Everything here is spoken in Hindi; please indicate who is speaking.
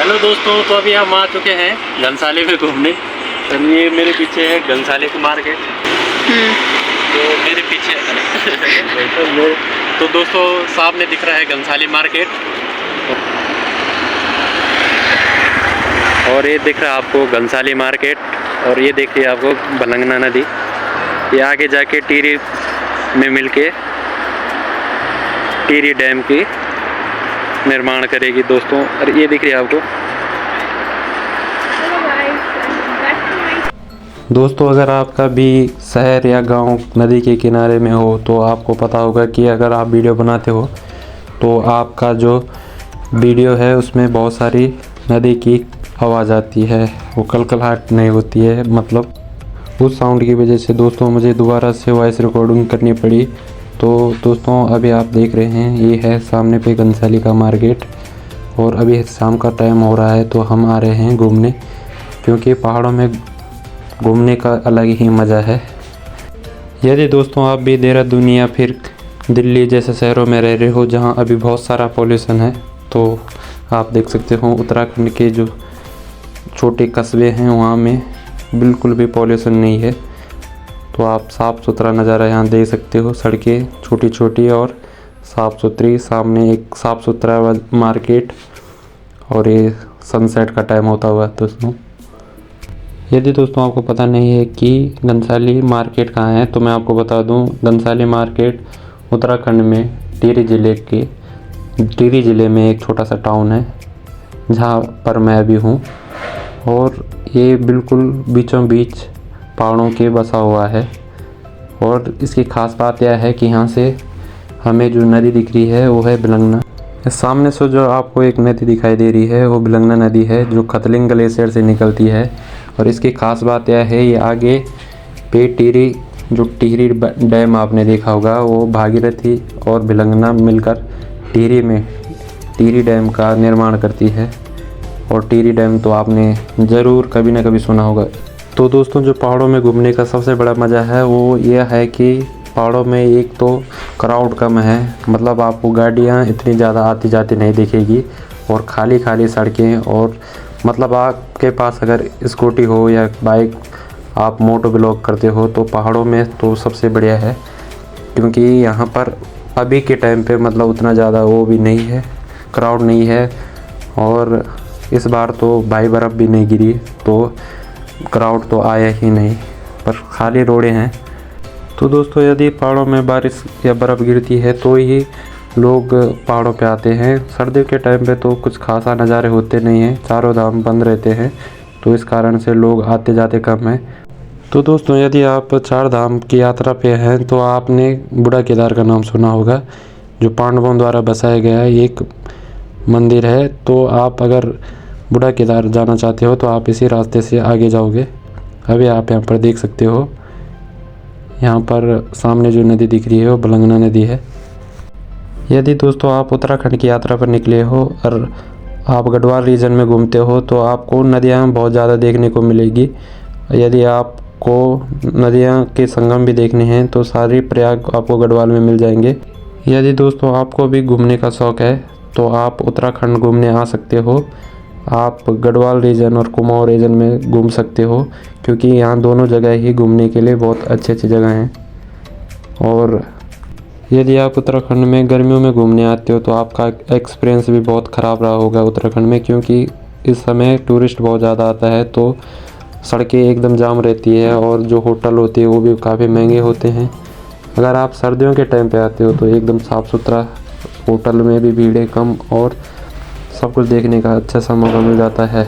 Speaker 1: हेलो दोस्तों, तो अभी हम आ चुके हैं घनसाली में घूमने। तो ये मेरे पीछे है घनसाली की मार्केट। तो मेरे पीछे तो दोस्तों सामने दिख रहा है घनसाली मार्केट, और ये दिख रहा है आपको घनसाली मार्केट, और ये देखिए आपको बलंगना नदी। ये आगे जाके टिहरी में मिलके टिहरी डैम की निर्माण करेगी दोस्तों। और ये दिख रही है आपको दोस्तों, अगर आपका भी शहर या गांव नदी के किनारे में हो तो आपको पता होगा कि अगर आप वीडियो बनाते हो तो आपका जो वीडियो है उसमें बहुत सारी नदी की आवाज़ आती है, वो कलकलाहट नहीं होती है। मतलब उस साउंड की वजह से दोस्तों मुझे दोबारा से वॉइस रिकॉर्डिंग करनी पड़ी। तो दोस्तों अभी आप देख रहे हैं ये है सामने पे घनसाली का मार्केट, और अभी शाम का टाइम हो रहा है तो हम आ रहे हैं घूमने, क्योंकि पहाड़ों में घूमने का अलग ही मज़ा है। यदि दोस्तों आप भी देहरादून या फिर दिल्ली जैसे शहरों में रह रहे हो जहां अभी बहुत सारा पॉल्यूशन है, तो आप देख सकते हो उत्तराखंड के जो छोटे कस्बे हैं वहां में बिल्कुल भी पॉल्यूशन नहीं है। तो आप साफ़ सुथरा नज़ारा यहाँ देख सकते हो, सड़कें छोटी छोटी और साफ़ सुथरी, सामने एक साफ़ सुथरा मार्केट, और ये सनसेट का टाइम होता हुआ दोस्तों। यदि दोस्तों आपको पता नहीं है कि घनसाली मार्केट कहाँ है तो मैं आपको बता दूं, घनसाली मार्केट उत्तराखंड में टिहरी ज़िले में एक छोटा सा टाउन है जहाँ पर मैं अभी हूँ, और ये बिल्कुल बीचों बीच पहाड़ों के बसा हुआ है। और इसकी ख़ास बात यह है कि यहाँ से हमें जो नदी दिख रही है वो है बिलंगना। सामने से जो आपको एक नदी दिखाई दे रही है वो बिलंगना नदी है जो खतलिंग ग्लेशियर से निकलती है। और इसकी ख़ास बात यह है ये आगे पे टिहरी डैम आपने देखा होगा, वो भागीरथी और बिलंगना मिलकर टिहरी डैम का निर्माण करती है। और टिहरी डैम तो आपने ज़रूर कभी ना कभी सुना होगा। तो दोस्तों जो पहाड़ों में घूमने का सबसे बड़ा मज़ा है वो यह है कि पहाड़ों में एक तो क्राउड कम है, मतलब आपको गाड़ियाँ इतनी ज़्यादा आती जाती नहीं दिखेगी, और खाली सड़कें, और मतलब आपके पास अगर स्कूटी हो या बाइक, आप मोटो ब्लॉग करते हो तो पहाड़ों में तो सबसे बढ़िया है। क्योंकि यहाँ पर अभी के टाइम पे मतलब उतना ज़्यादा वो भी नहीं है, क्राउड नहीं है, और इस बार तो भाई बर्फ़ भी नहीं गिरी तो क्राउड तो आया ही नहीं, पर खाली रोडें हैं। तो दोस्तों यदि पहाड़ों में बारिश या बर्फ़ गिरती है तो ही लोग पहाड़ों पे आते हैं। सर्दियों के टाइम पे तो कुछ खासा नज़ारे होते नहीं हैं, चारों धाम बंद रहते हैं, तो इस कारण से लोग आते जाते कम हैं। तो दोस्तों यदि आप चार धाम की यात्रा पे हैं तो आपने बूढ़ा केदार का नाम सुना होगा, जो पांडवों द्वारा बसाया गया एक मंदिर है। तो आप अगर बूढ़ा केदार जाना चाहते हो तो आप इसी रास्ते से आगे जाओगे। अभी आप यहाँ पर देख सकते हो, यहाँ पर सामने जो नदी दिख रही है वो बलंगना नदी है। यदि दोस्तों आप उत्तराखंड की यात्रा पर निकले हो और आप गढ़वाल रीजन में घूमते हो तो आपको नदियाँ बहुत ज़्यादा देखने को मिलेगी। यदि आपको नदियाँ के संगम भी देखने हैं तो सारी प्रयाग आपको गढ़वाल में मिल जाएंगे। यदि दोस्तों आपको भी घूमने का शौक़ है तो आप उत्तराखंड घूमने आ सकते हो। आप गढ़वाल रीजन और कुमाऊँ रीजन में घूम सकते हो, क्योंकि यहाँ दोनों जगह ही घूमने के लिए बहुत अच्छी जगह हैं। और यदि आप उत्तराखंड में गर्मियों में घूमने आते हो तो आपका एक्सपीरियंस भी बहुत ख़राब रहा होगा उत्तराखंड में, क्योंकि इस समय टूरिस्ट बहुत ज़्यादा आता है तो सड़कें एकदम जाम रहती है, और जो होटल होते हैं वो भी काफ़ी महंगे होते हैं। अगर आप सर्दियों के टाइम पे आते हो तो एकदम साफ़ सुथरा, होटल में भी भीड़ कम, और सब कुछ देखने का अच्छा सा मौका मिल जाता है।